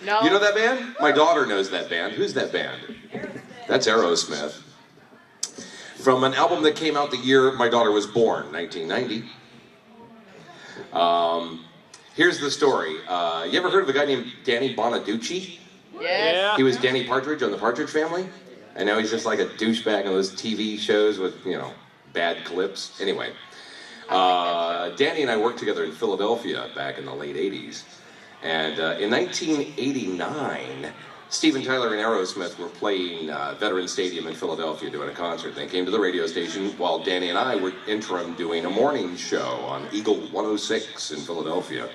No. You know that band? My daughter knows that band. Who's that band? That's Aerosmith. From an album that came out the year my daughter was born, 1990. Here's the story. You ever heard of a guy named Danny Bonaducci? Yeah. He was Danny Partridge on the Partridge Family, and now he's just like a douchebag on those TV shows with, you know, bad clips. Anyway, Danny and I worked together in Philadelphia back in the late 80s. And in 1989, Steven Tyler and Aerosmith were playing Veterans Stadium in Philadelphia doing a concert. They came to the radio station while Danny and I were interim doing a morning show on Eagle 106 in Philadelphia.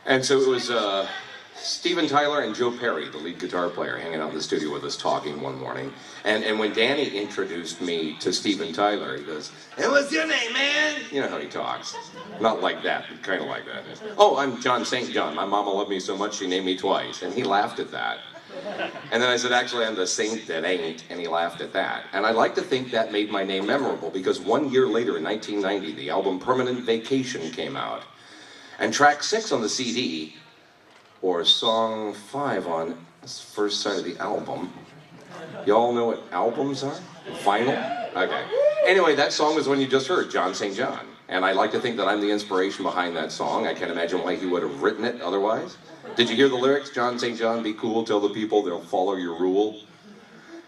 And so it was Steven Tyler and Joe Perry, the lead guitar player, hanging out in the studio with us talking one morning. And when Danny introduced me to Steven Tyler, he goes, "Hey, what's your name, man?" You know how he talks. Not like that, but kind of like that. "Oh, I'm Jon St. John. My mama loved me so much she named me twice." And he laughed at that. And then I said, "Actually, I'm the saint that ain't," and he laughed at that. And I like to think that made my name memorable, because 1 year later, in 1990, the album Permanent Vacation came out. And track 6 on the CD, or song 5 on the first side of the album. Y'all know what albums are? Vinyl? Okay. Anyway, that song was one you just heard, Jon St. John. And I like to think that I'm the inspiration behind that song. I can't imagine why he would have written it otherwise. Did you hear the lyrics? Jon St. John, be cool, tell the people they'll follow your rule.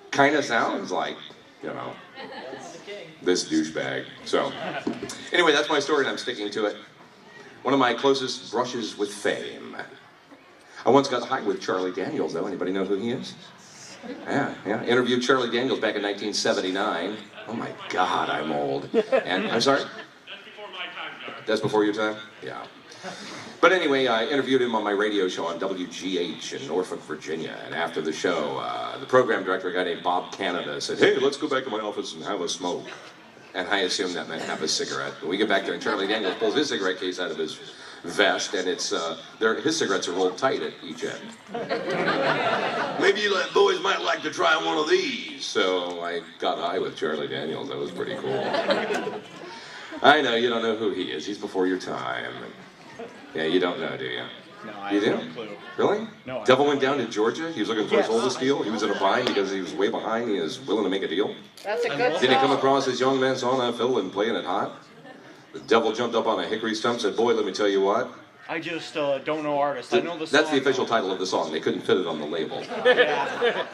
Kind of sounds like, you know, this douchebag. So, anyway, that's my story and I'm sticking to it. One of my closest brushes with fame. I once got high with Charlie Daniels, though. Anybody know who he is? Yeah. Interviewed Charlie Daniels back in 1979. Oh my God, I'm old. And I'm sorry? That's before my time, John. That's before your time? Yeah. But anyway, I interviewed him on my radio show on WGH in Norfolk, Virginia. And after the show, the program director, a guy named Bob Canada, said, "Hey, let's go back to my office and have a smoke." And I assumed that meant have a cigarette. But we get back there and Charlie Daniels pulls his cigarette case out of his vest, and it's his cigarettes are rolled tight at each end. "Maybe you boys might like to try one of these." So I got high with Charlie Daniels. That was pretty cool. I know you don't know who he is. He's before your time. Yeah, you don't know, do you? No, I You have do? no clue. Really? No. Devil went down to Georgia. He was looking for his oldest deal. He was in a bind because he was way behind. He was willing to make a deal. That's a good Then he come song. across this young man sawing a fiddle and playing it hot. The devil jumped up on a hickory stump and said, "Boy, let me tell you what." I just don't know artists. I know the song. That's the official title of the song. They couldn't fit it on the label. Yeah.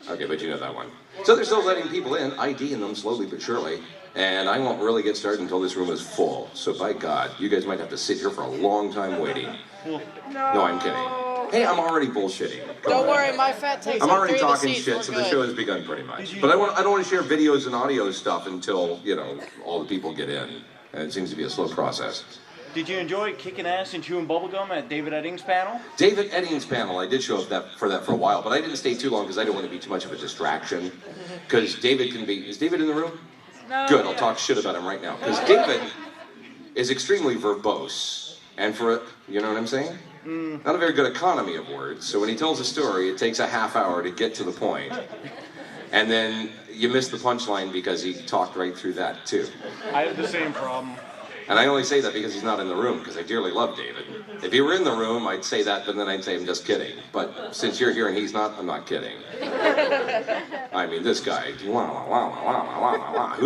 Okay, but you know that one. So they're still letting people in, IDing them slowly but surely. And I won't really get started until this room is full. So by God, you guys might have to sit here for a long time waiting. No, I'm kidding. Hey, I'm already bullshitting. Don't worry, my fat takes I'm up already 3 of the talking seats. shit, We're so good. the show has begun pretty much. But I don't want to share videos and audio stuff until, you know, all the people get in. And it seems to be a slow process. Did you enjoy kicking ass and chewing bubblegum at David Eddings' panel? David Eddings' panel, I did show up for that for a while, but I didn't stay too long because I didn't want to be too much of a distraction. Because David can be... Is David in the room? No. Good, I'll talk shit about him right now. Because David is extremely verbose. And for, you know what I'm saying? Not a very good economy of words. So when he tells a story, it takes a half hour to get to the point. And then you miss the punchline because he talked right through that too. I have the same problem. And I only say that because he's not in the room, because I dearly love David. If he were in the room, I'd say that, but then I'd say I'm just kidding. But since you're here and he's not, I'm not kidding. I mean, this guy, who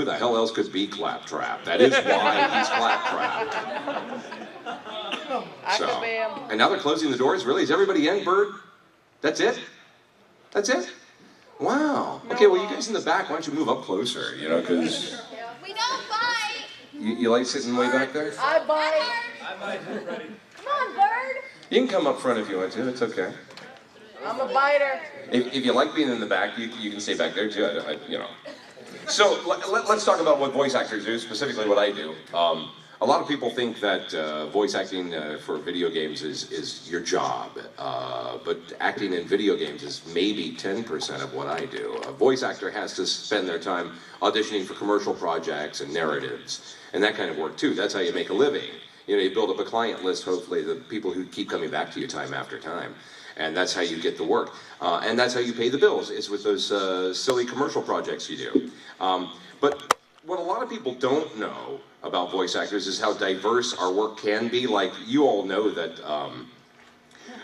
the hell else could be Claptrap? That is why he's Claptrap. So, and now they're closing the doors? Really? Is everybody in, Bird? That's it? That's it? Wow. Okay, well, you guys in the back, why don't you move up closer, you know, because... We don't bite. You like sitting way back there? I bite. Come on, Bird. You can come up front if you want to, it's okay. I'm a biter. If you like being in the back, you can stay back there too, you know. So let's talk about what voice actors do, specifically what I do. A lot of people think that voice acting for video games is your job, but acting in video games is maybe 10% of what I do. A voice actor has to spend their time auditioning for commercial projects and narratives, and that kind of work too. That's how you make a living. You know, you build up a client list, hopefully, the people who keep coming back to you time after time. And that's how you get the work. And that's how you pay the bills, is with those silly commercial projects you do. But what a lot of people don't know about voice actors is how diverse our work can be. Like, you all know that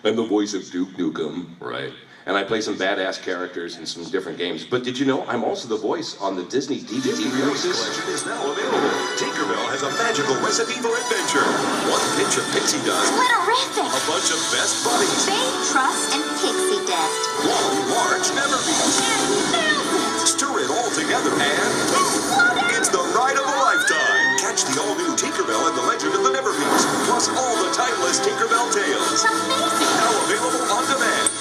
I'm the voice of Duke Nukem, right? And I play some badass characters in some different games. But did you know I'm also the voice on the Disney DVD releases? Collection is now available. Tinkerbell has a magical recipe for adventure. One pinch of pixie dust. Glitterific. A bunch of best buddies. Faith, trust, and pixie dust. One large never beats. Stir it all together and boom! It's the ride of a lifetime. Catch the all-new Tinkerbell and the Legend of the Neverbeats, plus all the timeless Tinkerbell tales. Amazing. Now available on demand.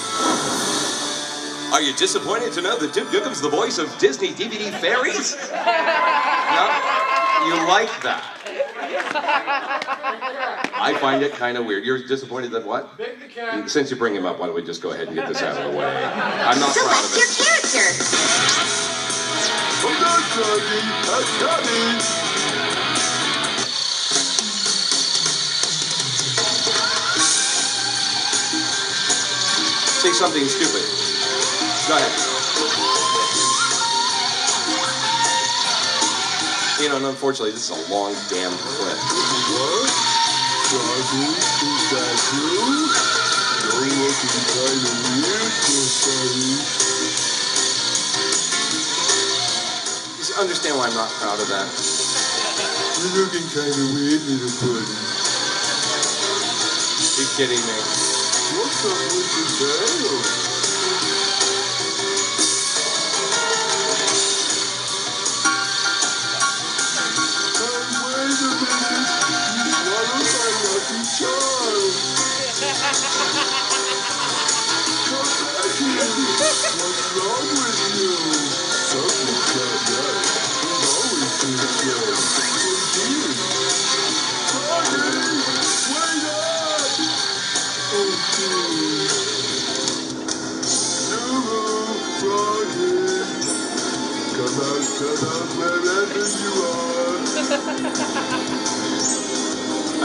Are you disappointed to know that Duke Nukem's the voice of Disney DVD fairies? No? You like that? I find it kind of weird. You're disappointed that what? Since you bring him up, why don't we just go ahead and get this out of the way? I'm not proud of Select it. your character. Say something stupid. Go ahead. You know, and unfortunately, this is a long damn clip. What? Froggy, is that you? You're looking kind of weird, buddy. You understand why I'm not proud of that? You're looking kind of weird, little buddy. You're kidding me. What's up with the tail? Come out wherever you are.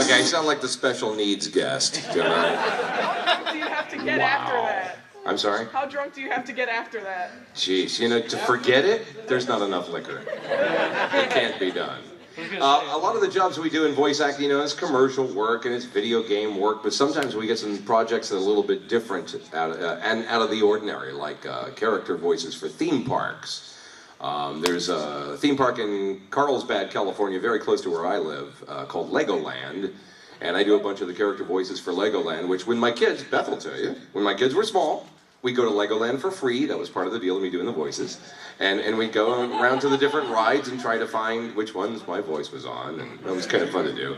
Okay, I sound like the special needs guest, don't I? How drunk do you have to get after that? I'm sorry? How drunk do you have to get after that? Jeez, you know, to forget it, there's not enough liquor. It can't be done. A lot of the jobs we do in voice acting, you know, it's commercial work and it's video game work, but sometimes we get some projects that are a little bit different and out of the ordinary, like character voices for theme parks. There's a theme park in Carlsbad, California, very close to where I live, called Legoland. And I do a bunch of the character voices for Legoland, which when my kids, Beth will tell you, when my kids were small, we go to Legoland for free. That was part of the deal of me doing the voices. And we go around to the different rides and try to find which ones my voice was on. And that was kind of fun to do.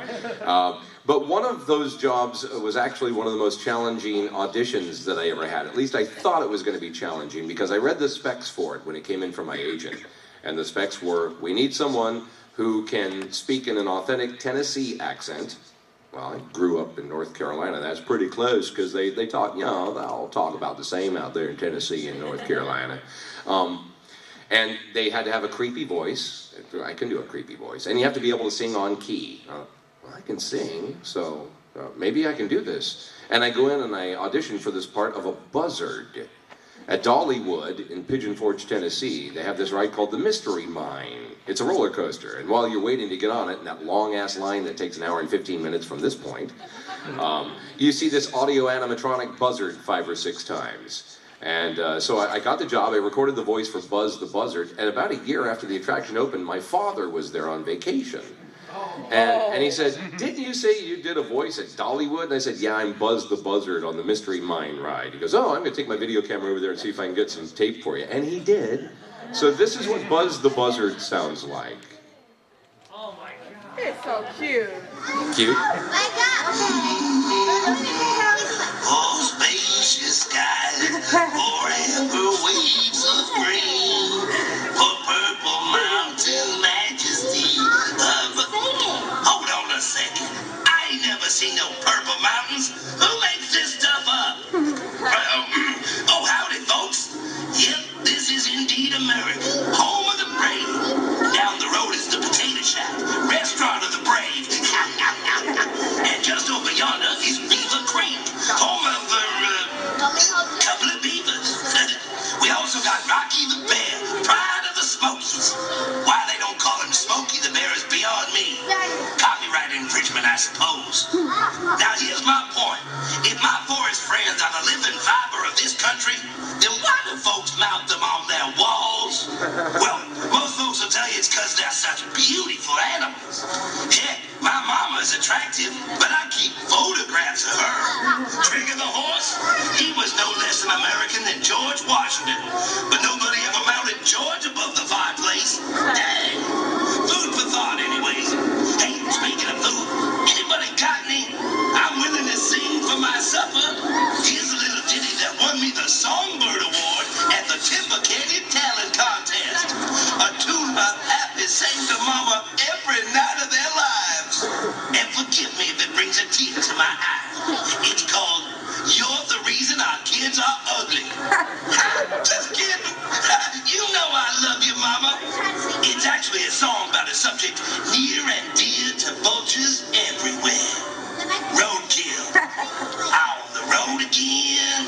But one of those jobs was actually one of the most challenging auditions that I ever had. At least I thought it was going to be challenging because I read the specs for it when it came in from my agent. And the specs were, we need someone who can speak in an authentic Tennessee accent. Well, I grew up in North Carolina. That's pretty close because they talk, you know, they'll talk about the same out there in Tennessee and North Carolina. And they had to have a creepy voice. I can do a creepy voice. And you have to be able to sing on key. Well, I can sing, so maybe I can do this. And I go in and I audition for this part of a buzzard. At Dollywood in Pigeon Forge, Tennessee, they have this ride called the Mystery Mine. It's a roller coaster, and while you're waiting to get on it, in that long-ass line that takes an hour and 15 minutes from this point, you see this audio animatronic buzzard 5 or 6 times. And so I got the job. I recorded the voice for Buzz the Buzzard, and about a year after the attraction opened, my father was there on vacation. And he said, didn't you say you did a voice at Dollywood? And I said, yeah, I'm Buzz the Buzzard on the Mystery Mine ride. He goes, oh, I'm going to take my video camera over there and see if I can get some tape for you. And he did. So this is what Buzz the Buzzard sounds like. Oh my God. It's so cute. Cute? Oh, spacious skies, forever waves of green, for purple mountain majesty of... Hold on a second. I ain't never seen no purple mountains. Who makes this stuff up? Oh, howdy, folks. Yep, this is indeed America, home of the brave. Down the road is the Potato Shack, restaurant of the brave. And just over yonder is Beaver Creek. and fiber of this country, then why do folks mount them on their walls? Well, most folks will tell you it's because they're such beautiful animals. Heck, my mama's attractive, but I keep photographs of her. Trigger the horse? He was no less an American than George Washington, but nobody ever mounted George above the fireplace. Dang. Food for thought, anyways. Hey, speaking of food, anybody got any? I'm willing to sing for my supper. Here's a little ditty that won me the Songbird Award at the Tippecanoe Talent Contest. A tune my pappy sang to mama every night of their lives. And forgive me if it brings a tear to my eye. It's called You're the Reason Our Kids Are Ugly. Just kidding. You know I love you, mama. It's actually a song about a subject near and dear to vultures everywhere. Roadkill. On the road again.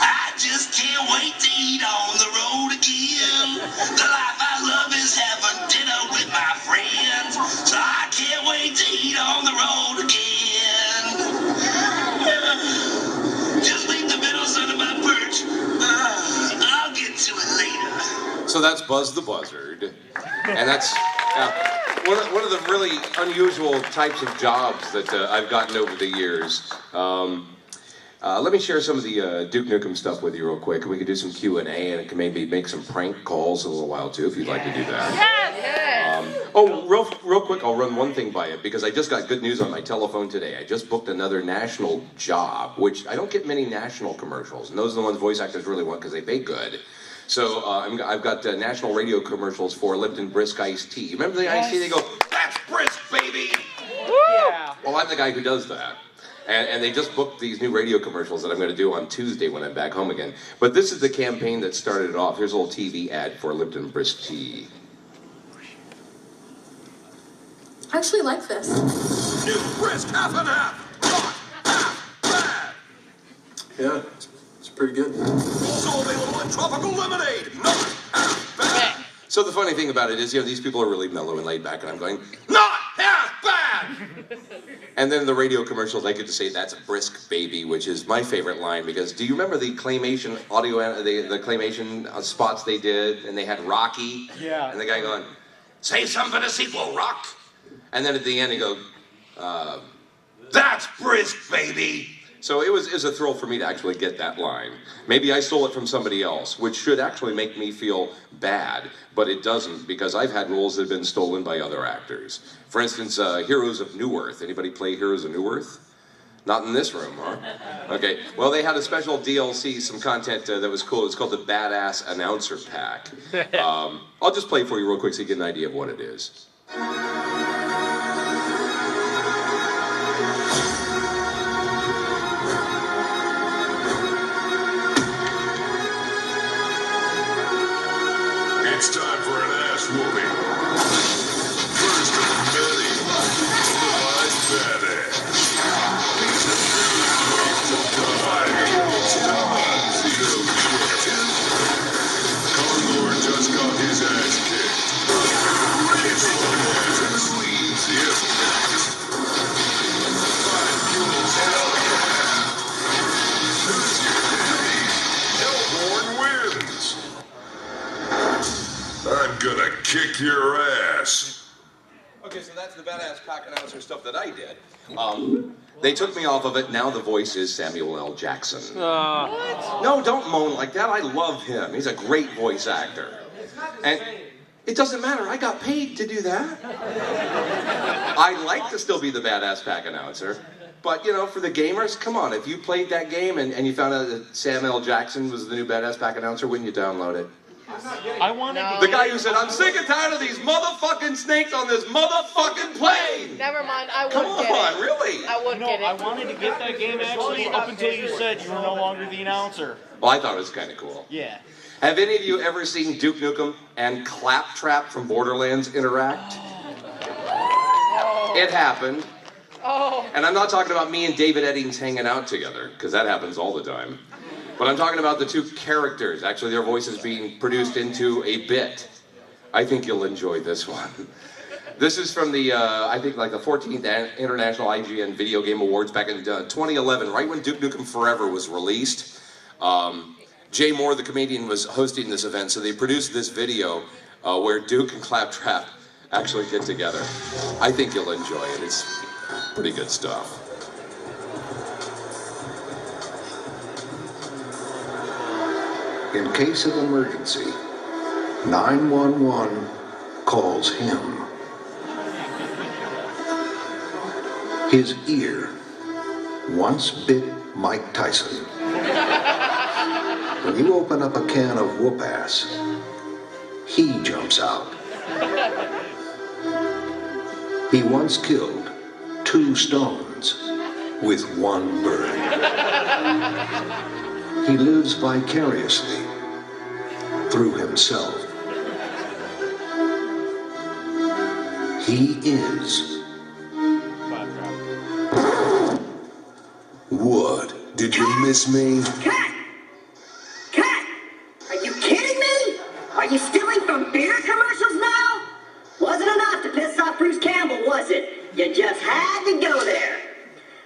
I just can't wait to eat on the road again. The life I love is having dinner with my friends. So I can't wait to eat on the road again. Just leave the middle son of my perch. I'll get to it later. So that's Buzz the Buzzard, and that's one of the really unusual types of jobs that I've gotten over the years. Let me share some of the Duke Nukem stuff with you real quick. We could do some Q&A, and it can maybe make some prank calls in a little while too, if you'd like to do that. Oh, real quick, I'll run one thing by it, because I just got good news on my telephone today. I just booked another national job, which I don't get many national commercials, and those are the ones voice actors really want because they pay good. So I've got national radio commercials for Lipton Brisk Iced Tea. Remember the iced tea? They go, "That's brisk, baby!" Yeah. Well, I'm the guy who does that. And they just booked these new radio commercials that I'm going to do on Tuesday when I'm back home again. But this is the campaign that started it off. Here's a little TV ad for Lipton Brisk Tea. I actually like this. New brisk half and half. Not half bad. Yeah, it's pretty good. Also available in tropical lemonade. Not half bad. So the funny thing about it is, these people are really mellow and laid back, and I'm going, not half bad! And then the radio commercials, I get to say, "That's a brisk, baby," which is my favorite line, because do you remember the claymation audio, the claymation spots they did, and they had Rocky? Yeah. And the guy going, "Say something for the sequel, Rock." And then at the end he goes, "That's brisk, baby." So it was a thrill for me to actually get that line. Maybe I stole it from somebody else, which should actually make me feel bad, but it doesn't, because I've had roles that have been stolen by other actors. For instance, Heroes of New Earth. Anybody play Heroes of New Earth? Not in this room, huh? Okay, well, they had a special DLC, some content that was cool. It's called the Badass Announcer Pack. I'll just play it for you real quick so you get an idea of what it is. It's time for an ass whooping. First of many, bonafide badass. Commodore just got his ass kicked. It's one ass and sleeves his next. 5 kills, hell yeah. Hellborn wins. I'm gonna kick your ass. Okay, so that's the Badass Pack Announcer stuff that I did. They took me off of it. Now the voice is Samuel L. Jackson. What? No, don't moan like that. I love him. He's a great voice actor. And it doesn't matter. I got paid to do that. I'd like to still be the Badass Pack Announcer. But, for the gamers, come on. If you played that game and you found out that Samuel L. Jackson was the new Badass Pack Announcer, wouldn't you download it? I wanted The guy who said, "I'm sick and tired of these motherfucking snakes on this motherfucking plane." Never mind, I would Come get it. on, really? I would get it. I wanted to get that game actually up until you said you were no longer the announcer. Well, I thought it was kind of cool. Yeah. Have any of you ever seen Duke Nukem and Claptrap from Borderlands interact? It happened. Oh. And I'm not talking about me and David Eddings hanging out together, because that happens all the time. But I'm talking about the two characters, actually their voices being produced into a bit. I think you'll enjoy this one. This is from the, I think like the 14th International IGN Video Game Awards back in 2011, right when Duke Nukem Forever was released. Jay Moore, the comedian, was hosting this event, so they produced this video where Duke and Claptrap actually get together. I think you'll enjoy it. It's pretty good stuff. In case of emergency, 911 calls him. His ear once bit Mike Tyson. When you open up a can of whoop-ass, he jumps out. He once killed 2 stones with 1 bird. He lives vicariously through himself. He is. What? Did you miss me? Cut! Cut! Are you kidding me? Are you stealing from beer commercials now? Wasn't enough to piss off Bruce Campbell, was it? You just had to go there.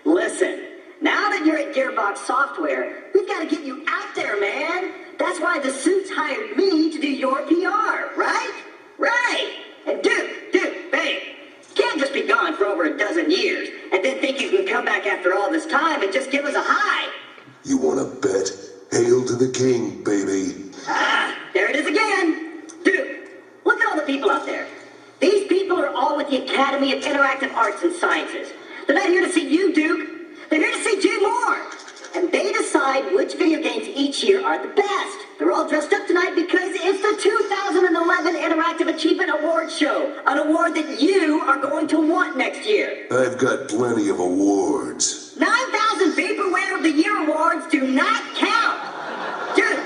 Listen, now that you're at Gearbox Software, we've got to get you out there, man. That's why the Suits hired me to do your PR, right? Right! And Duke, babe, you can't just be gone for over a dozen years and then think you can come back after all this time and just give us a hi. You want to bet? Hail to the king, baby. Ah, there it is again. Duke, look at all the people out there. These people are all with the Academy of Interactive Arts and Sciences. They're not here to see you, Duke. They're here to see Jay Moore. And they decide which video games each year are the best. They're all dressed up tonight because it's the 2011 Interactive Achievement Award Show. An award that you are going to want next year. I've got plenty of awards. 9,000 Vaporware of the Year awards do not count. Dude,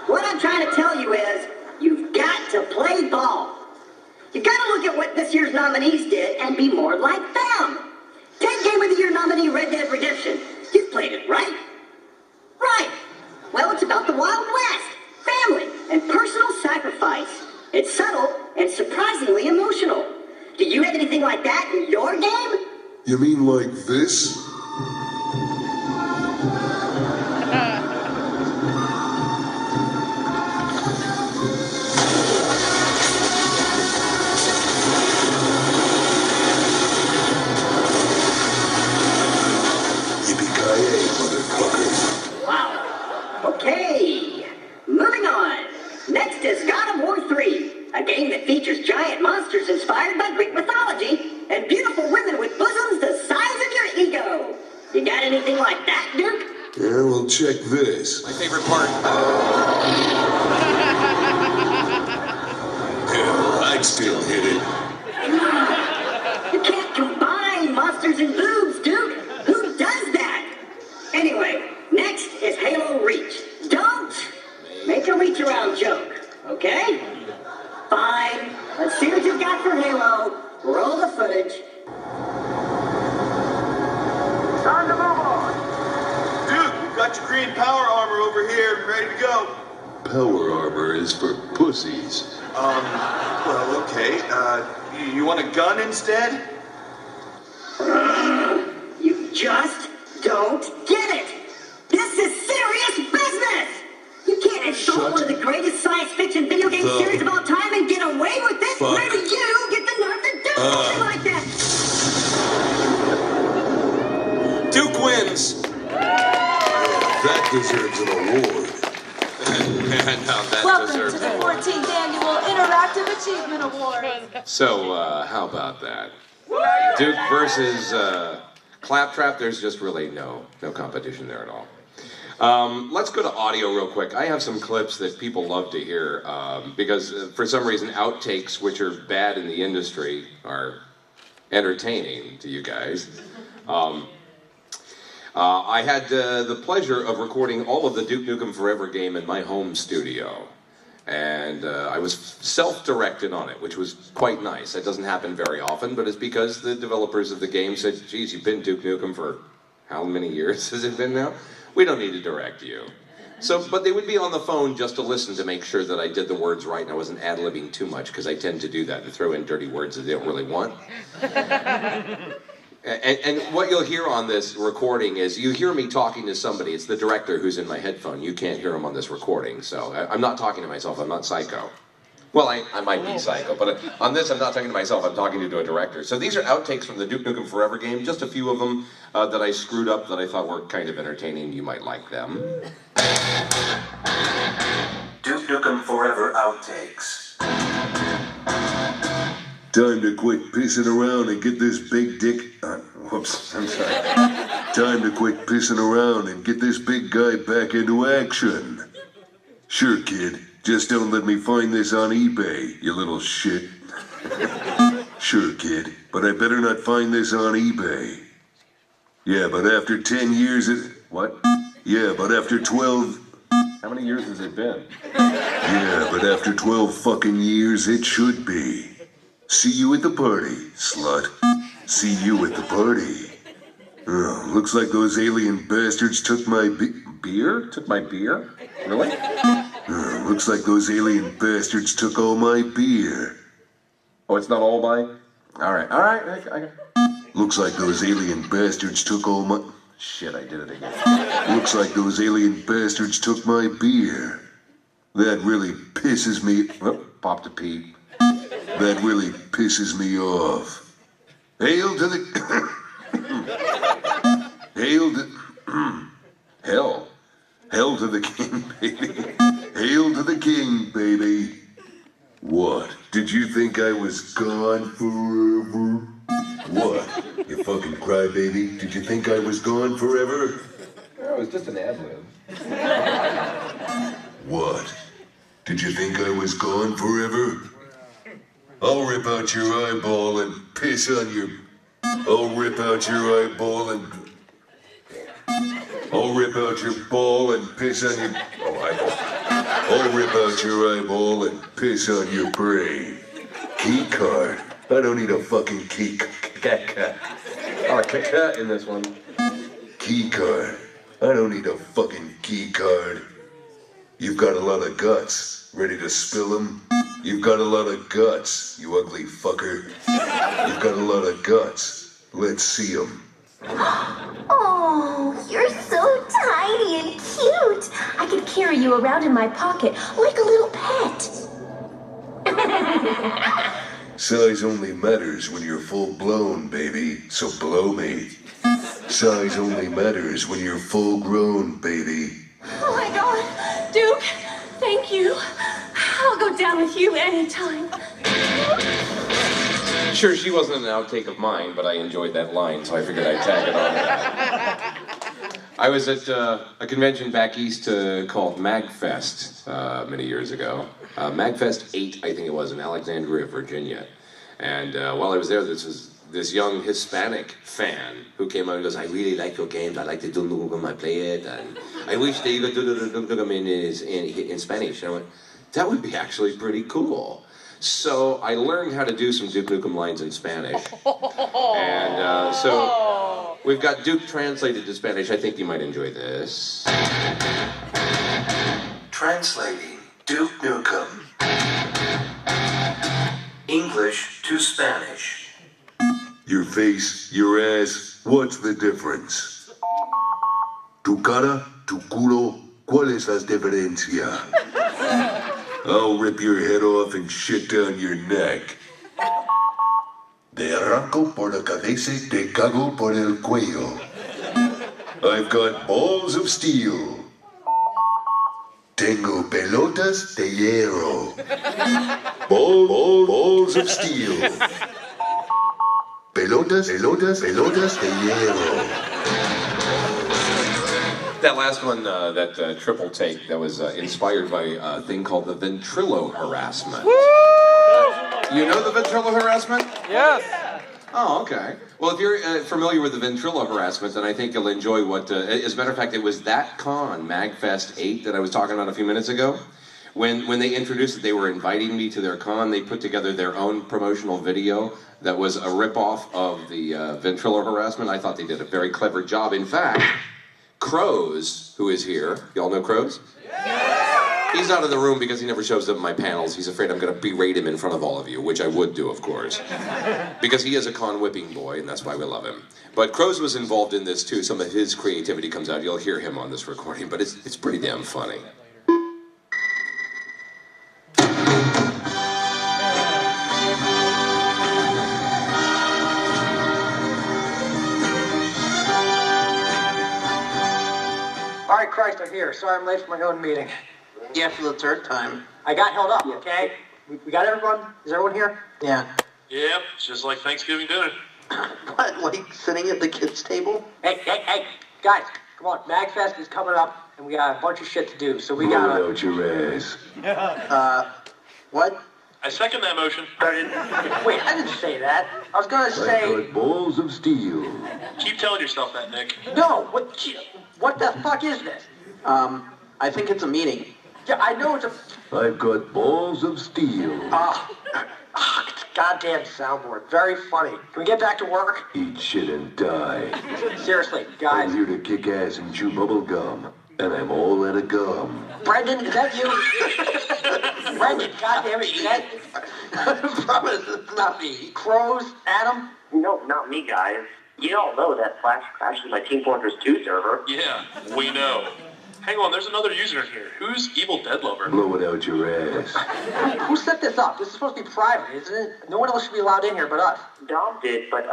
what I'm trying to tell you is, you've got to play ball. You've got to look at what this year's nominees did and be more like them. Take Game of the Year nominee Red Dead Redemption. You've played it, right? Right. Well, it's about the Wild West, family, and personal sacrifice. It's subtle and surprisingly emotional. Do you have anything like that in your game? You mean like this? Yippee-ki-yay, motherfuckers. Wow. Okay. Moving on. Next is God of War 3, a game that features giant monsters inspired by Greek mythology and beautiful women with bosoms the size of your ego. You got anything like that, Duke? Yeah, well, check this. My favorite part. Hell, I'd still hit it. You can't combine monsters and boobs, Duke. Who does that? Anyway, next is Halo Reach. Don't make a reach around joke, okay? Fine. Let's see what you've got for Halo. Roll the footage. Time to move on. Duke, you've got your green power armor over here, ready to go. Power armor is for pussies. Well, okay. You want a gun instead? You just don't get it. This is serious business. You can't insult one of the greatest science fiction video game series of all time and get away with it. Where do you get the nerve to do something like that? Duke wins. That deserves an award. Now that Welcome deserves to the an 14th Annual Interactive Achievement Award. So, how about that? Duke versus Claptrap, there's just really no competition there at all. Let's go to audio real quick. I have some clips that people love to hear because for some reason outtakes, which are bad in the industry, are entertaining to you guys. I had the pleasure of recording all of the Duke Nukem Forever game in my home studio. And I was self-directed on it, which was quite nice. That doesn't happen very often, but it's because the developers of the game said, geez, you've been Duke Nukem for how many years has it been now? We don't need to direct you. So, but they would be on the phone just to listen to make sure that I did the words right and I wasn't ad-libbing too much, because I tend to do that and throw in dirty words that they don't really want. And what you'll hear on this recording is you hear me talking to somebody. It's the director who's in my headphone. You can't hear him on this recording. So I'm not talking to myself. I'm not psycho. Well, I might be psycho, but on this I'm not talking to myself. I'm talking to a director. So these are outtakes from the Duke Nukem Forever game. Just a few of them that I screwed up that I thought were kind of entertaining. You might like them. Duke Nukem Forever outtakes. Time to quit pissing around and get this big dick. Whoops, I'm sorry. Time to quit pissing around and get this big guy back into action. Sure, kid. Just don't let me find this on eBay, you little shit. Sure, kid. But I better not find this on eBay. Yeah, but after 10 years it... What? Yeah, but after 12... How many years has it been? Yeah, but after 12 fucking years it should be. See you at the party, slut. See you at the party. Oh, looks like those alien bastards took my beer? Took my beer? Really? Looks like those alien bastards took all my beer. Oh, it's not all mine? Alright. Looks like those alien bastards took all my... Shit, I did it again. Looks like those alien bastards took my beer. That really pisses me... Oh, popped a pee. That really pisses me off. Hail to the... Hail to... Hell. Hell to the king, baby. Hail to the king, baby. What? Did you think I was gone forever? What? You fucking crybaby? Did you think I was gone forever? Oh, it was just an ad-lib. What? Did you think I was gone forever? I'll rip out your eyeball and piss on your... I'll rip out your eyeball and... I'll rip out your ball and piss on your... Oh, eyeball. I'll rip out your eyeball and piss on your brain. Key card. I don't need a fucking key card. Oh, in this one. Key card. I don't need a fucking key card. You've got a lot of guts. Ready to spill them? You've got a lot of guts, you ugly fucker. You've got a lot of guts. Let's see them. Oh, you're so tiny and cute. I could carry you around in my pocket like a little pet. Size only matters when you're full-blown, baby, so blow me. Size only matters when you're full-grown, baby. Oh my God, Duke, thank you. I'll go down with you anytime. Sure, she wasn't an outtake of mine, but I enjoyed that line, so I figured I'd tag it on there. I was at a convention back east called Magfest many years ago. Magfest 8, I think it was, in Alexandria, Virginia. And while I was there, this young Hispanic fan who came out and goes, I really like your games, I like the Duke Nukem, I play it, and I wish that you could do the Duke Nukem in Spanish. And I went, that would be actually pretty cool. So I learned how to do some Duke Nukem lines in Spanish. And so we've got Duke translated to Spanish. I think you might enjoy this. Translating Duke Nukem. English to Spanish. Your face, your ass, what's the difference? Tu cara, tu culo, ¿cuál es la diferencia? I'll rip your head off and shit down your neck. Te arranco por la cabeza, te cago por el cuello. I've got balls of steel. Tengo pelotas de hierro. Balls of steel. Pelotas de hierro. That last one, that triple take, that was inspired by a thing called the Ventrillo Harassment. You know the Ventrillo Harassment? Yes. Oh, okay. Well, if you're familiar with the Ventrillo Harassment, then I think you'll enjoy what... as a matter of fact, it was that con, Magfest 8, that I was talking about a few minutes ago. When they introduced it, they were inviting me to their con. They put together their own promotional video that was a ripoff of the Ventrillo Harassment. I thought they did a very clever job. In fact... Crows, who is here, y'all know Crows? Yeah! He's not in the room because he never shows up at my panels. He's afraid I'm going to berate him in front of all of you, which I would do, of course. Because he is a con-whipping boy, and that's why we love him. But Crows was involved in this, too. Some of his creativity comes out. You'll hear him on this recording, but it's pretty damn funny. All right, Christ, I'm here. Sorry I'm late for my own meeting. Yeah, for the third time. I got held up, okay? We got everyone? Is everyone here? Yeah. Yep, it's just like Thanksgiving dinner. What, like sitting at the kids' table? Hey, guys, come on. Magfest is coming up, and we got a bunch of shit to do, so we Blow gotta... out your ass. What? I second that motion. Wait, I didn't say that. I was gonna say... I've got balls of steel. Keep telling yourself that, Nick. No, what the fuck is this? I think it's a meeting. Yeah, I know it's a... I've got balls of steel. Goddamn soundboard. Very funny. Can we get back to work? Eat shit and die. Seriously, guys. I'm here to kick ass and chew bubble gum. And I'm all out of gum. Brendan, is that you? Brendan, goddamn it, is that... I promise it's not me. Crows, Adam? No, not me, guys. You all know that Flash crashed my Team Fortress 2 server. Yeah, we know. Hang on, there's another user in here. Who's Evil Dead Lover? Blow it out your ass. Who set this up? This is supposed to be private, isn't it? No one else should be allowed in here but us. Dom did, but,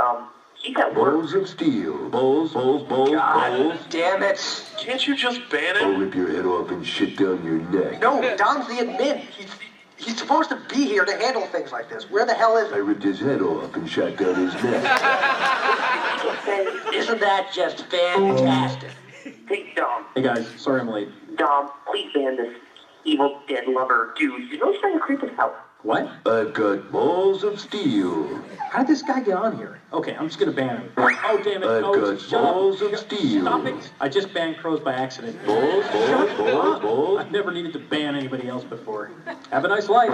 he got work. Balls of steel. Balls. God damn it. Can't you just ban I'll it? rip your head off and shit down your neck. No, Dom's the admin. He's supposed to be here to handle things like this. Where the hell is I he? ripped his head off and shot down his neck. Isn't that just fantastic? Hey, Dom. Hey guys, sorry I'm late. Dom, please ban this Evil Dead Lover dude. You know he's trying to creep us out. What? I've got balls of steel. How did this guy get on here? Okay, I'm just gonna ban him. Oh, damn it. I've Oh, got shut up. balls of steel. Stop it. I just banned Crows by accident. Balls. I've never needed to ban anybody else before. Have a nice life.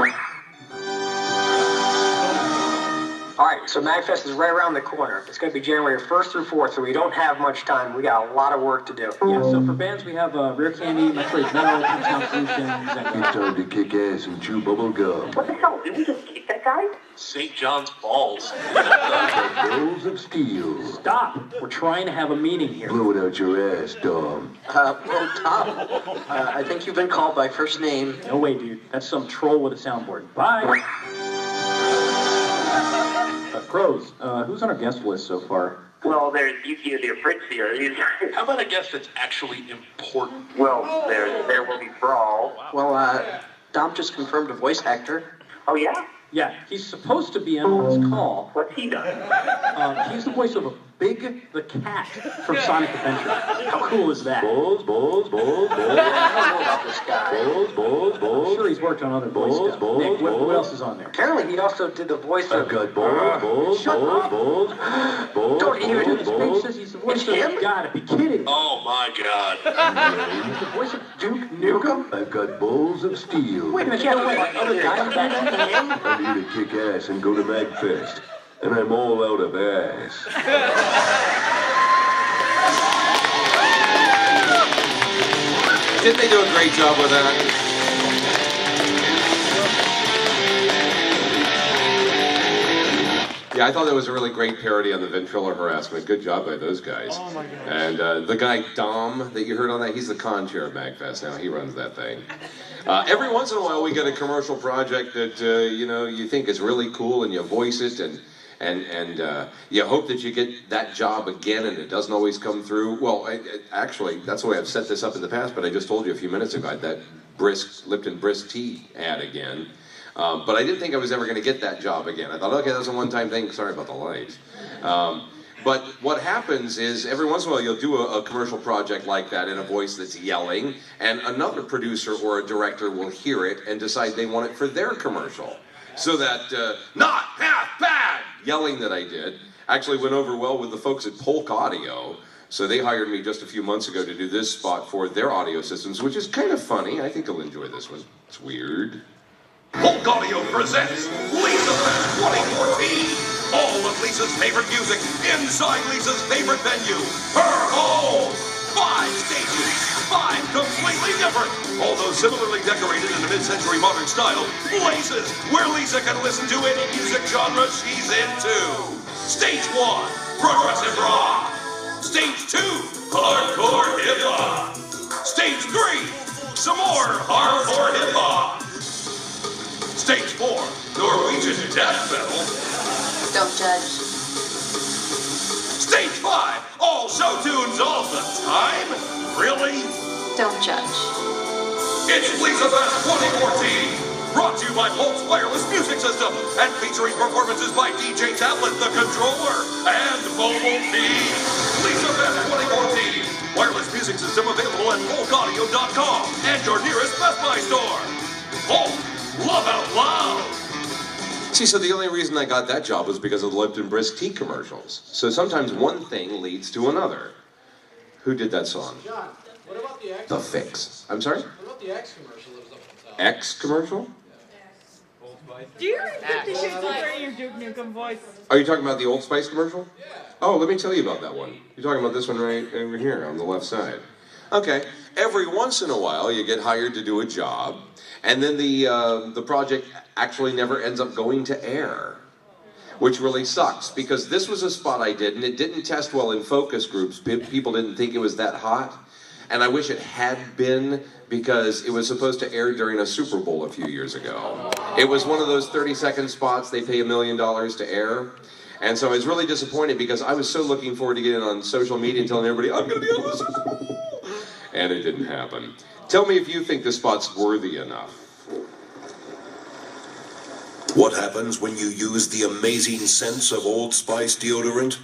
All right, so Magfest is right around the corner. It's going to be January 1st through 4th, so we don't have much time. We got a lot of work to do. Yeah, so for bands, we have Rare Candy, Metroid Metal, Sound Solutions, and... It's time to kick ass and chew bubble gum. What the hell? Did we just kick that guy? St. John's balls. I've got balls of steel. Stop! We're trying to have a meeting here. Blow it out your ass, Dom. Tom, I think you've been called by first name. No way, dude. That's some troll with a soundboard. Bye! Crows, who's on our guest list so far? Well, there's Yuki of the Fridge series. How about a guest that's actually important? Well, there will be Brawl. Well, Dom just confirmed a voice actor. Oh, yeah? Yeah, he's supposed to be in on this call. What's he done? He's the voice of a Big the Cat from Sonic Adventure. How cool is that? Balls. I don't know about this guy. I'm sure he's worked on other voice stuff. Nick, what else is on there? Apparently, he also did the voice I've of... got balls. Don't even... His face says he's the voice of... him? You gotta be kidding. Oh my god. He's the voice of Duke Nukem? I've got balls of steel. Wait a minute, you have like other guys back than him? I'm here to kick ass and go to Magfest. And I'm all out of ass. Didn't they do a great job with that? Yeah, I thought that was a really great parody on the Ventrillo Harassment. Good job by those guys. Oh my gosh. And the guy Dom that you heard on that, he's the con chair of Magfest now. He runs that thing. Every once in a while we get a commercial project that you think is really cool and you voice it and you hope that you get that job again, and it doesn't always come through. Well, actually, that's the way I've set this up in the past, but I just told you a few minutes ago I had that Lipton Brisk Tea ad again. But I didn't think I was ever going to get that job again. I thought, okay, that's a one-time thing. Sorry about the lights. But what happens is every once in a while you'll do a commercial project like that in a voice that's yelling, and another producer or a director will hear it and decide they want it for their commercial. So that not half bad yelling that I did actually went over well with the folks at Polk Audio. So they hired me just a few months ago to do this spot for their audio systems, which is kind of funny. I think you'll enjoy this one. It's weird. Polk Audio presents Lisa Fest 2014. All of Lisa's favorite music inside Lisa's favorite venue, her home. 5 stages. 5 completely different, although similarly decorated in a mid-century modern style, places where Lisa can listen to any music genre she's into. Stage 1, progressive rock. Stage 2, hardcore hip-hop. Stage 3, some more hardcore hip-hop. Stage 4, Norwegian death metal. Don't judge. Stage 5, all show tunes all the time? Really? Don't judge. It's Lisa Fest 2014, brought to you by Pulse Wireless Music System, and featuring performances by DJ Tablet, the controller, and Mobile P. Lisa Fest 2014, wireless music system available at folkaudio.com and your nearest Best Buy store. Folk, love out loud. See, so the only reason I got that job was because of the Lipton Brisk tea commercials. So sometimes one thing leads to another. Who did that song? John, what about the X? The Fix. I'm sorry? What about the X commercial that was up at the top? X commercial? Do you read 50 Shades of Grey in your Duke Nukem voice? Are you talking about the Old Spice commercial? Yeah. Oh, let me tell you about that one. You're talking about this one right over here on the left side. Okay. Every once in a while, you get hired to do a job, and then the project actually never ends up going to air, which really sucks, because this was a spot I did, and it didn't test well in focus groups. People didn't think it was that hot, and I wish it had been, because it was supposed to air during a Super Bowl a few years ago. It was one of those 30-second spots they pay $1 million to air, and so I was really disappointed, because I was so looking forward to getting on social media and telling everybody, I'm going to be on the Super Bowl, and it didn't happen. Tell me if you think the spot's worthy enough. What happens when you use the amazing scents of Old Spice deodorant?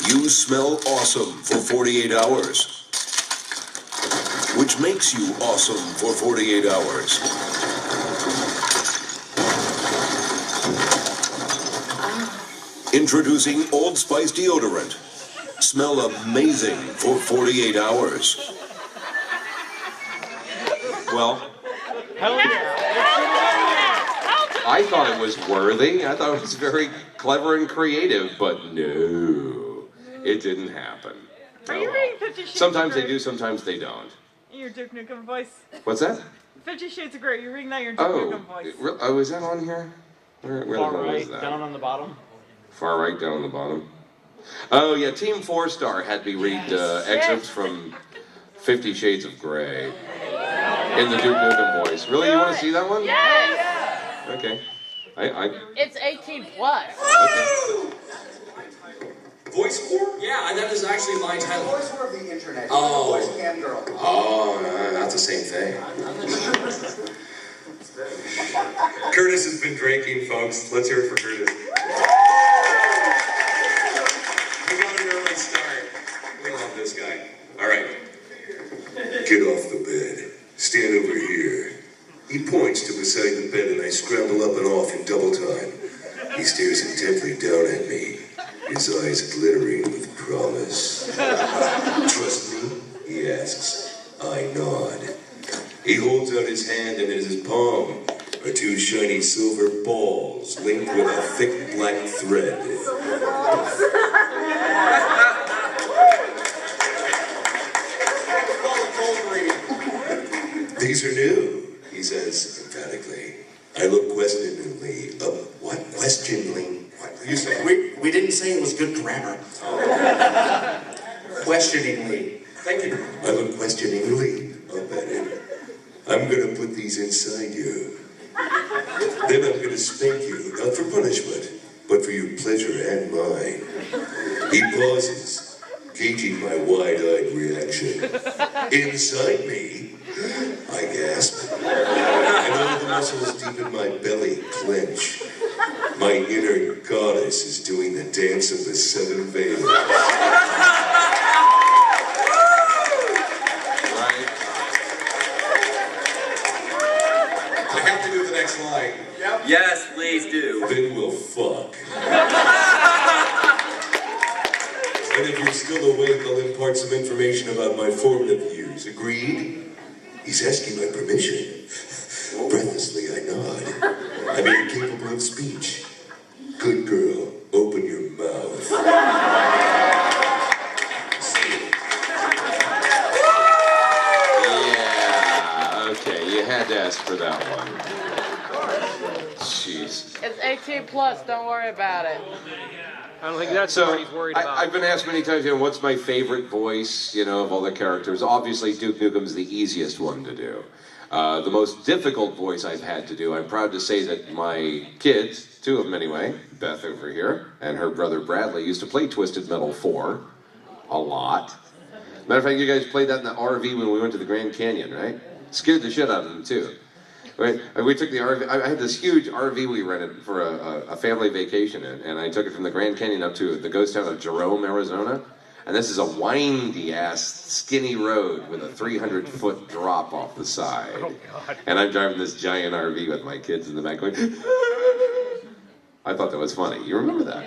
You smell awesome for 48 hours. Which makes you awesome for 48 hours. Introducing Old Spice deodorant. Smell amazing for 48 hours. Well, I thought it was worthy. I thought it was very clever and creative, but no, it didn't happen. Are you reading 50 Shades Sometimes of Grey? they do, sometimes they don't. In your Duke Nukem voice? What's that? 50 Shades of Grey, you're reading that in your Duke Nukem voice. Oh, is that on here? Where the Far hell right, is that? down on the bottom. Far right, down on the bottom. Oh, yeah, Team 4-Star had me read excerpts from 50 Shades of Grey in the Duke Nukem voice. Really, you want to see that one? Yes! Okay. It's 18 plus. Okay. Voice war? Yeah, that is actually my title. Voice war of the internet. Oh. Voice cam girl. Oh, no, not the same thing. Curtis has been drinking, folks. Let's hear it for Curtis. We got an early start. We love this guy. All right. Get off the bed. Stand over here. He points to beside the bed and I scramble up and off in double time. He stares intently down at me, his eyes glittering with promise. Trust me? He asks. I nod. He holds out his hand and in his palm are two shiny silver balls linked with a thick black thread. These are new, he says emphatically. I look questioningly. What? Questioningly? What you say? We didn't say it was good grammar. Questioningly. Thank you. I look questioningly up at him. I'm gonna put these inside you. Then I'm gonna spank you, not for punishment, but for your pleasure and mine. He pauses, gauging my wide-eyed reaction. Inside me, I gasp, and all the muscles deep in my belly clench. My inner goddess is doing the dance of the seven veils. I have to do the next line. Yep. Yes, please do. Then we'll fuck. And if you're still awake, I'll impart some information about my formative years. Agreed? He's asking my permission. Breathlessly, I nod. I'm incapable of speech. Good girl, open your mouth. had to ask for that one. Jeez. It's 18 plus. Don't worry about it. I don't think that's So, what he's worried about. I've been asked many times, what's my favorite voice, of all the characters? Obviously, Duke Nukem's the easiest one to do. The most difficult voice I've had to do, I'm proud to say that my kids, 2 of them anyway, Beth over here, and her brother Bradley, used to play Twisted Metal 4 a lot. Matter of fact, you guys played that in the RV when we went to the Grand Canyon, right? Scared the shit out of them, too. Right? We took the RV, I had this huge RV we rented for a family vacation, and I took it from the Grand Canyon up to the ghost town of Jerome, Arizona. And this is a windy-ass, skinny road with a 300-foot drop off the side. Oh, God. And I'm driving this giant RV with my kids in the back going, I thought that was funny. You remember that?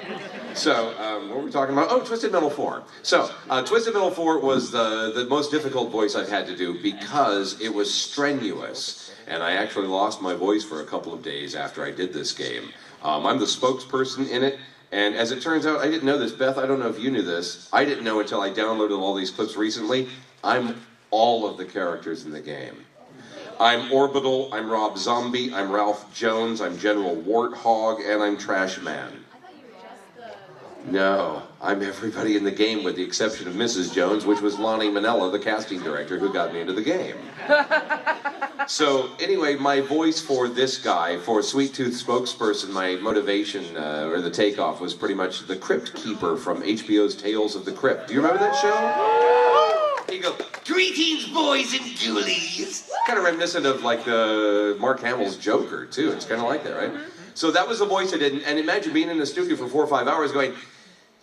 So, what were we talking about? Oh, Twisted Metal 4. So, Twisted Metal 4 was the most difficult voice I've had to do because it was strenuous. And I actually lost my voice for a couple of days after I did this game. I'm the spokesperson in it. And as it turns out, I didn't know this. Beth, I don't know if you knew this. I didn't know until I downloaded all these clips recently. I'm all of the characters in the game. I'm Orbital, I'm Rob Zombie, I'm Ralph Jones, I'm General Warthog, and I'm Trash Man. No, I'm everybody in the game with the exception of Mrs. Jones, which was Lonnie Manella, the casting director who got me into the game. So anyway, my voice for this guy, for Sweet Tooth spokesperson, my motivation or the takeoff was pretty much the Crypt Keeper from HBO's Tales of the Crypt. Do you remember that show? You go, greetings, boys and ghoulies. Kind of reminiscent of like the Mark Hamill's Joker too. It's kind of like that, right? So that was the voice I did, and imagine being in the studio for 4 or 5 hours going,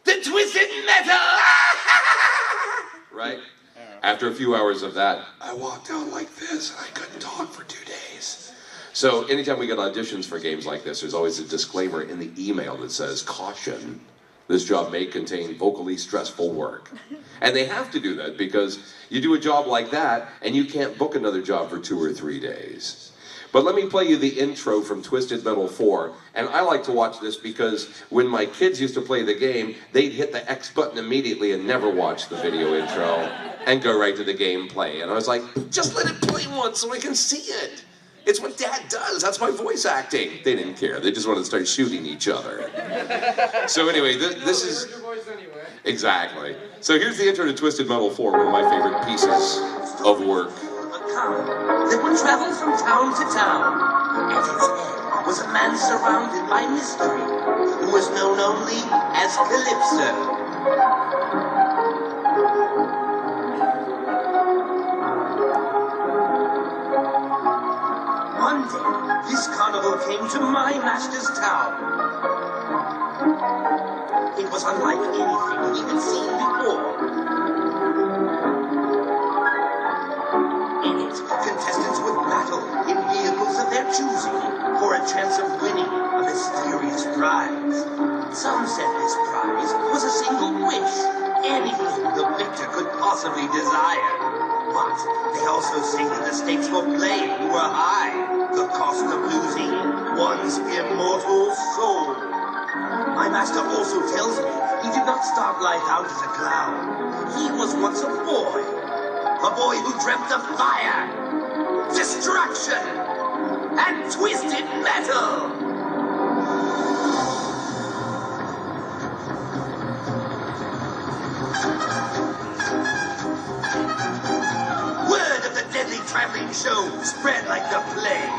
the Twisted Metal, right? After a few hours of that, I walked out like this, and I couldn't talk for 2 days. So anytime we get auditions for games like this, there's always a disclaimer in the email that says, caution, this job may contain vocally stressful work. And they have to do that because you do a job like that, and you can't book another job for 2 or 3 days. But let me play you the intro from Twisted Metal 4, and I like to watch this because when my kids used to play the game, they'd hit the X button immediately and never watch the video intro and go right to the gameplay. And I was like, just let it play once so I can see it. It's what Dad does. That's my voice acting. They didn't care. They just wanted to start shooting each other. So anyway, this is... Exactly. So here's the intro to Twisted Metal 4, one of my favorite pieces of work. That would travel from town to town. At its head was a man surrounded by mystery, who was known only as Calypso. One day, this carnival came to my master's town. It was unlike anything he had seen before. Contestants would battle in vehicles of their choosing for a chance of winning a mysterious prize. Some said this prize was a single wish, anything the victor could possibly desire. But they also say that the stakes for playing were high, the cost of losing one's immortal soul. My master also tells me he did not start life out as a clown. He was once a boy who dreamt of fire, destruction, and twisted metal. Word of the deadly traveling show spread like the plague.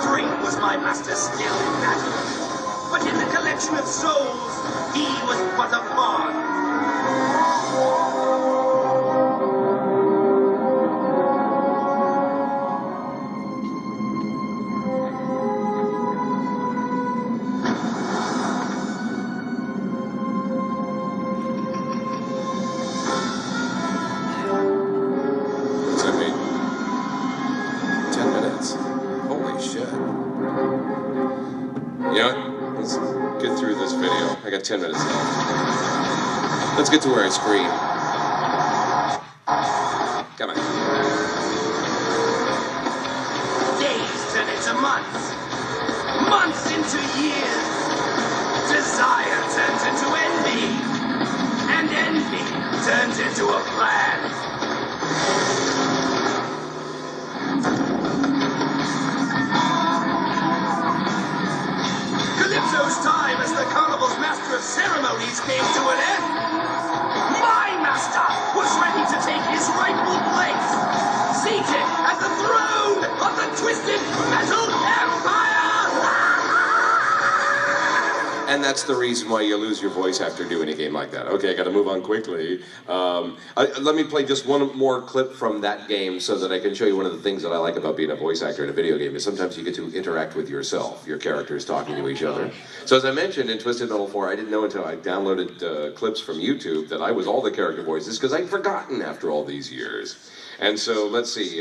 Great was my master's skill in battle. But in the collection of souls, he was but a pawn. It took me 10 minutes. Holy shit. You know what? Let's get through this video. I got 10 minutes left. Let's get to where I scream. Come on. Days turn into months. Months into years. Desire turns into envy. And that's the reason why you lose your voice after doing a game like that. Okay, I got to move on quickly. Let me play just one more clip from that game so that I can show you one of the things that I like about being a voice actor in a video game is sometimes you get to interact with yourself, your characters talking to each other. So as I mentioned in Twisted Metal 4, I didn't know until I downloaded clips from YouTube that I was all the character voices because I'd forgotten after all these years. And so let's see.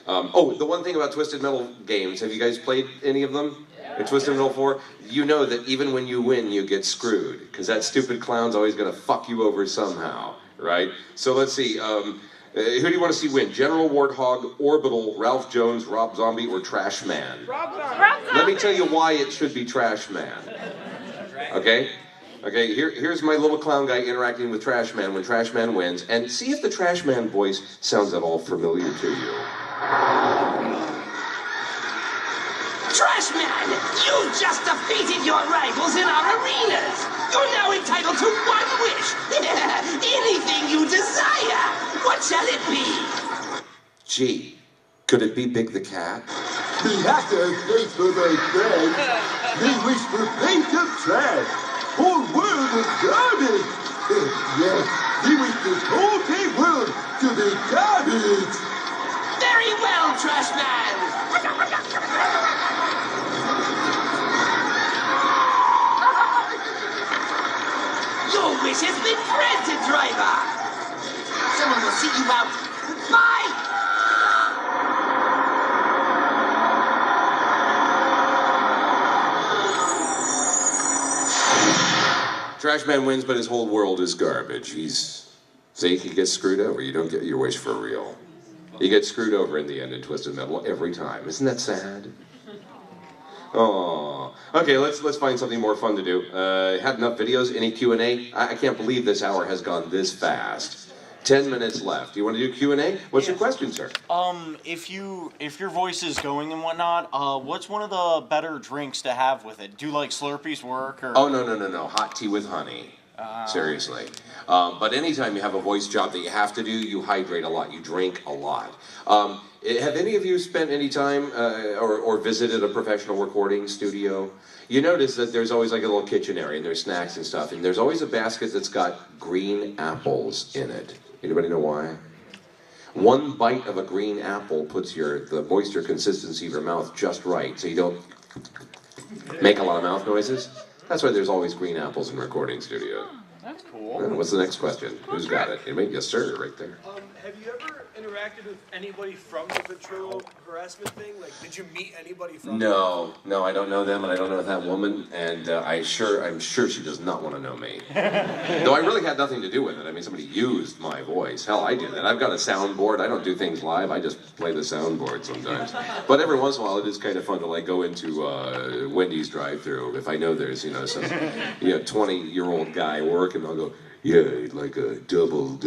The one thing about Twisted Metal games, have you guys played any of them? In Twisted Metal 4, you know that even when you win, you get screwed. Because that stupid clown's always going to fuck you over somehow, right? So let's see, who do you want to see win? General Warthog, Orbital, Ralph Jones, Rob Zombie, or Trash Man? Rob Zombie. Let me tell you why it should be Trash Man. Okay? Okay, here's my little clown guy interacting with Trash Man when Trash Man wins, and see if the Trash Man voice sounds at all familiar to you. Trash Man, you just defeated your rivals in our arenas. You're now entitled to one wish. Anything you desire. What shall it be? Gee, could it be Big the Cat? The hacker pays for my friends. They wish for paint of trash. Whole world of garbage. Yes, they wish this whole big world to be garbage. Very well, Trash Man. Your wish has been granted, driver. Someone will see you out. Bye. Trash Man wins, but his whole world is garbage. See, he gets screwed over. You don't get your wish for real. You get screwed over in the end in Twisted Metal every time. Isn't that sad? Oh, okay. Let's find something more fun to do. Had enough videos? Any Q&A? I can't believe this hour has gone this fast. 10 minutes left. Do you want to do Q&A? What's your question, sir? If your voice is going and whatnot, what's one of the better drinks to have with it? Do like Slurpees work or? Oh no! Hot tea with honey. Seriously. But anytime you have a voice job that you have to do, you hydrate a lot. You drink a lot. Have any of you spent any time or visited a professional recording studio? You notice that there's always like a little kitchen area and there's snacks and stuff, and there's always a basket that's got green apples in it. Anybody know why? One bite of a green apple puts the moisture consistency of your mouth just right, so you don't make a lot of mouth noises. That's why there's always green apples in recording studios. That's cool. What's the next question? Who's got it? Anybody? Yes, sir, right there. Have you ever interacted with anybody from the Ventrillo Harassment thing? Like, did you meet anybody from No, I don't know them, and I don't know that woman, and I'm sure she does not want to know me. Though I really had nothing to do with it. I mean, somebody used my voice. Hell, I did that. I've got a soundboard. I don't do things live. I just play the soundboard sometimes. But every once in a while, it is kind of fun to like go into Wendy's drive-thru if I know there's some 20-year-old guy working. I'll go, yeah, like a double,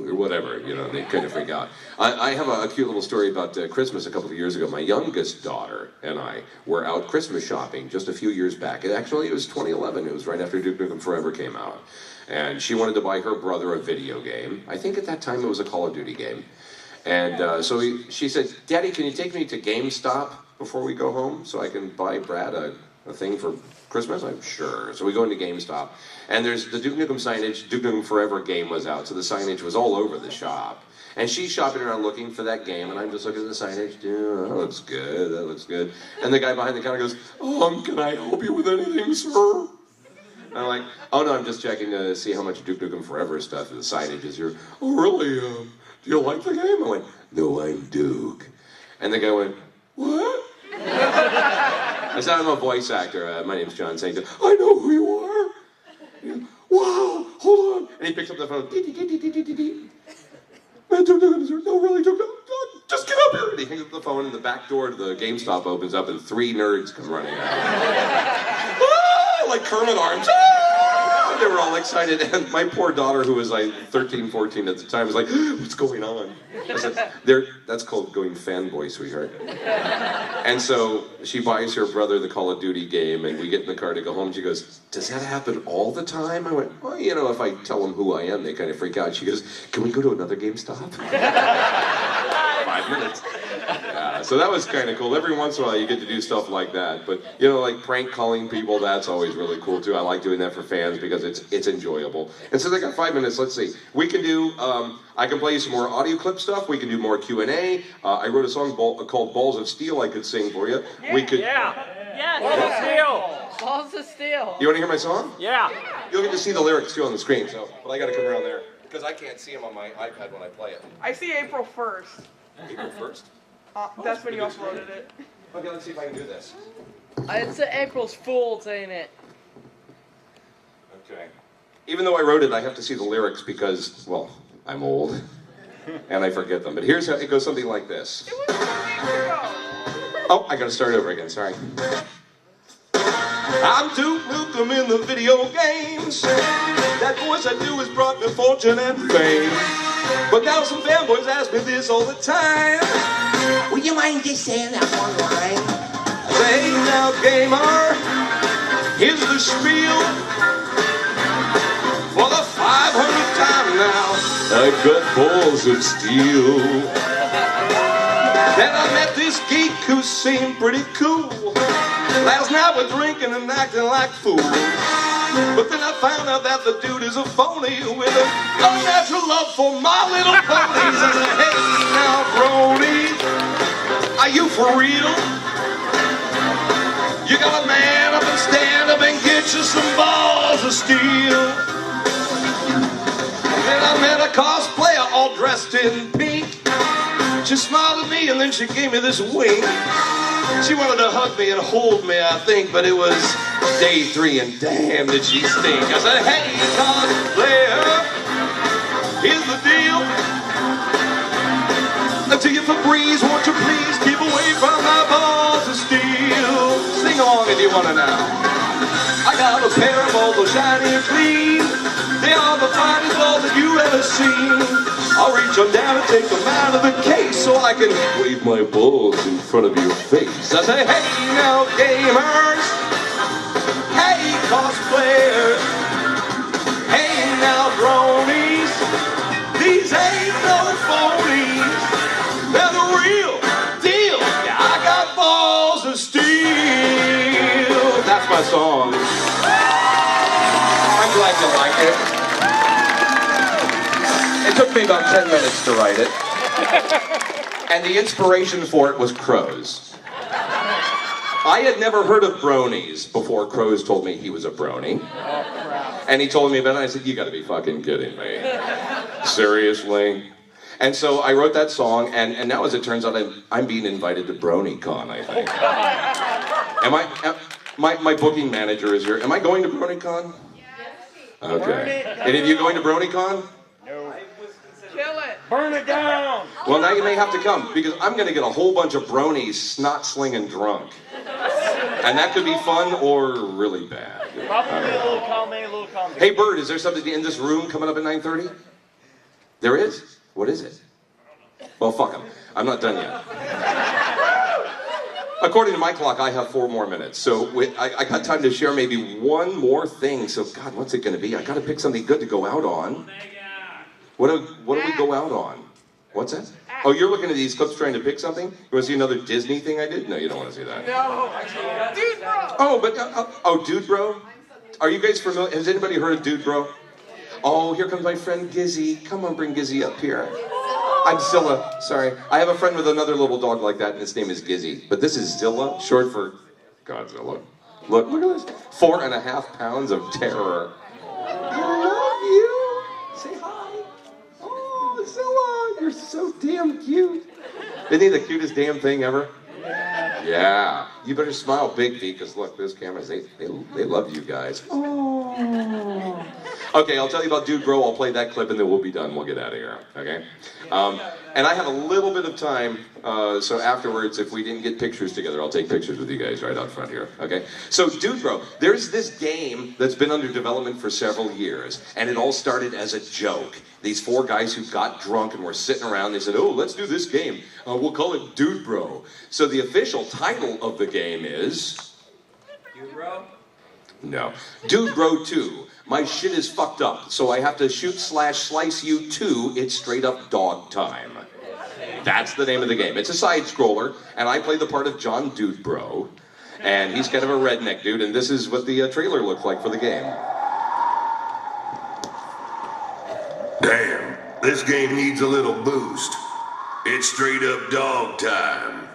or whatever, they kind of freak out. I have a cute little story about Christmas a couple of years ago. My youngest daughter and I were out Christmas shopping just a few years back. Actually, it was 2011. It was right after Duke Nukem Forever came out. And she wanted to buy her brother a video game. I think at that time it was a Call of Duty game. And so she said, Daddy, can you take me to GameStop before we go home so I can buy Brad a thing for Christmas? I'm sure. So we go into GameStop, and there's the Duke Nukem signage. Duke Nukem Forever game was out, so the signage was all over the shop. And she's shopping around looking for that game, and I'm just looking at the signage. Yeah, that looks good. That looks good. And the guy behind the counter goes, can I help you with anything, sir? And I'm like, oh no, I'm just checking to see how much Duke Nukem Forever stuff the signage is here. Oh really? Do you like the game? I went, no, I'm Duke. And the guy went, what? I said, I'm a voice actor. My name's Jon St. I know who you are. Wow, hold on. And he picks up the phone. No, really, just get up here. And he hangs up the phone, and the back door to the GameStop opens up, and 3 nerds come running out. Like Kermit arms. They were all excited, and my poor daughter, who was like 13, 14 at the time, was like, what's going on? I said, that's called going fanboy, sweetheart. And so she buys her brother the Call of Duty game, and we get in the car to go home. She goes, does that happen all the time? I went, well, if I tell them who I am, they kind of freak out. She goes, can we go to another GameStop? 5 minutes. Yeah, so that was kind of cool. Every once in a while you get to do stuff like that. But, you know, like prank calling people, that's always really cool too. I like doing that for fans because it's enjoyable. And since I got 5 minutes, let's see. We can do, I can play you some more audio clip stuff. We can do more Q&A. I wrote a song called Balls of Steel I could sing for you. We could. Yes. Balls of Steel. Balls of Steel. You want to hear my song? Yeah. You'll get to see the lyrics too on the screen, so, but I got to come around there. Because I can't see them on my iPad when I play it. I see April 1st. April 1st? That's when you uploaded it. Okay, let's see if I can do this. It's April's Fool's, ain't it? Okay. Even though I wrote it, I have to see the lyrics because, well, I'm old. And I forget them. But here's how it goes, something like this. Oh, I gotta start over again, sorry. I'm Duke Nukem in the video games. That voice I do has brought me fortune and fame. But now some fanboys ask me this all the time. Would you mind just saying that one line? Say now, gamer, here's the spiel. For the 500th time now, I've got balls of steel. Then I met this geek who seemed pretty cool. Last night we're drinking and acting like fools. But then I found out that the dude is a phony with a unnatural love for My Little Ponies. I said, hey now, Brody, are you for real? You gotta man up and stand up and get you some balls of steel. Then I met a cosplayer all dressed in pink. She smiled at me and then she gave me this wink. She wanted to hug me and hold me, I think, but it was day 3 and damn did she stink. I said, hey, cosplayer, here's the deal. Until you Febreze, won't you please keep away from my balls of steel? Sing along if you want to now. I got a pair of balls so shiny and clean. They are the finest balls that you ever seen. I'll reach on down and take them out of the case so I can wave my balls in front of your face. I say, hey now, gamers. Hey, cosplayers. Hey now, bronies. These ain't no phonies. They're the real deal. Yeah, I got balls of steel. That's my song. I'm glad you like it. It took me about 10 minutes to write it. And the inspiration for it was crows. I had never heard of bronies before Crows told me he was a brony. And he told me about it, and I said, you gotta be fucking kidding me. Seriously? And so I wrote that song, and now as it turns out, I'm being invited to BronyCon, I think. My booking manager is here. Am I going to BronyCon? Okay. Any of you going to BronyCon? Kill it. Burn it down. Well, now you may have to come, because I'm going to get a whole bunch of bronies snot-slinging drunk. And that could be fun or really bad. Probably a little column. Hey, Bird, is there something in this room coming up at 9:30? There is? What is it? Well, fuck them. I'm not done yet. According to my clock, I have 4 more minutes. So I got time to share maybe one more thing. So, God, what's it going to be? I got to pick something good to go out on. What do we go out on? What's that? Oh, you're looking at these clips trying to pick something? You want to see another Disney thing I did? No, you don't want to see that. No. Dude, bro. Oh, but, Dude Bro? Are you guys familiar? Has anybody heard of Dude Bro? Oh, here comes my friend Gizzy. Come on, bring Gizzy up here. I'm Zilla. Sorry. I have a friend with another little dog like that, and his name is Gizzy. But this is Zilla, short for Godzilla. Look at this. 4.5 pounds of terror. I love you. Say hi. Oh, Zilla, you're so damn cute. Isn't he the cutest damn thing ever? Yeah. You better smile big, V, because look, those cameras, they love you guys. Oh. Okay, I'll tell you about Dude Bro. I'll play that clip and then we'll be done. We'll get out of here, okay? And I have a little bit of time, so afterwards, if we didn't get pictures together, I'll take pictures with you guys right out front here, okay? So, Dude Bro, there's this game that's been under development for several years, and it all started as a joke. These 4 guys who got drunk and were sitting around, they said, oh, let's do this game. We'll call it Dude Bro. So the official title of the game is... Dude Bro? No. Dude Bro 2. My shit is fucked up, so I have to shoot/slice you 2. It's straight up dog time. That's the name of the game. It's a side-scroller, and I play the part of John Dudebro, and he's kind of a redneck dude, and this is what the trailer looked like for the game. Damn, this game needs a little boost. It's straight up dog time.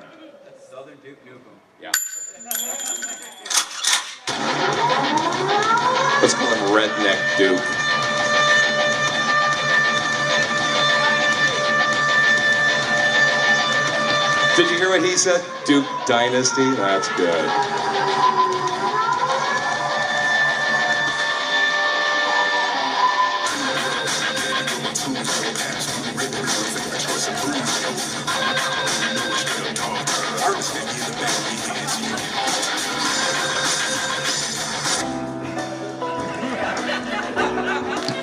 Southern Duke Nukem. Yeah. Let's call him Redneck Duke. Did you hear what he said? Duke Dynasty? That's good.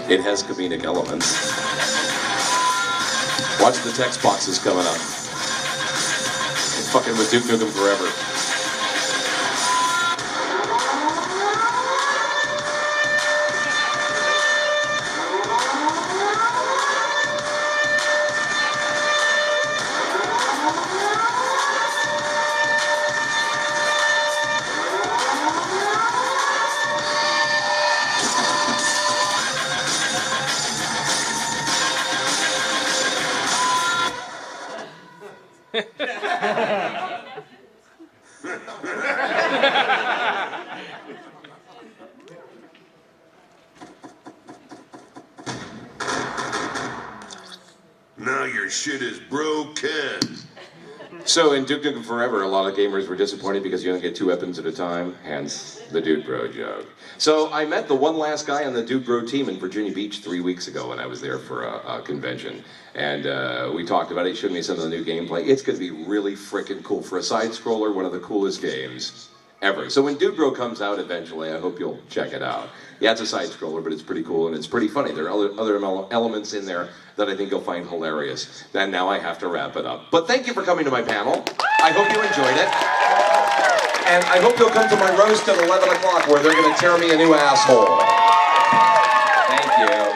It has comedic elements. Watch the text boxes coming up. Fucking with Duke Nukem Forever. Now your shit is broken. So in Duke Nukem Forever, a lot of gamers were disappointed because you only get 2 weapons at a time, hence the Dude Bro joke. So I met the one last guy on the Dude Bro team in Virginia Beach 3 weeks ago when I was there for a convention. And we talked about it, he showed me some of the new gameplay. It's going to be really freaking cool. For a side-scroller, one of the coolest games ever. So when Dude Bro comes out eventually, I hope you'll check it out. Yeah, it's a side-scroller, but it's pretty cool and it's pretty funny. There are other elements in there that I think you'll find hilarious. And now I have to wrap it up. But thank you for coming to my panel. I hope you enjoyed it. And I hope you'll come to my roast at 11 o'clock where they're going to tear me a new asshole. Thank you.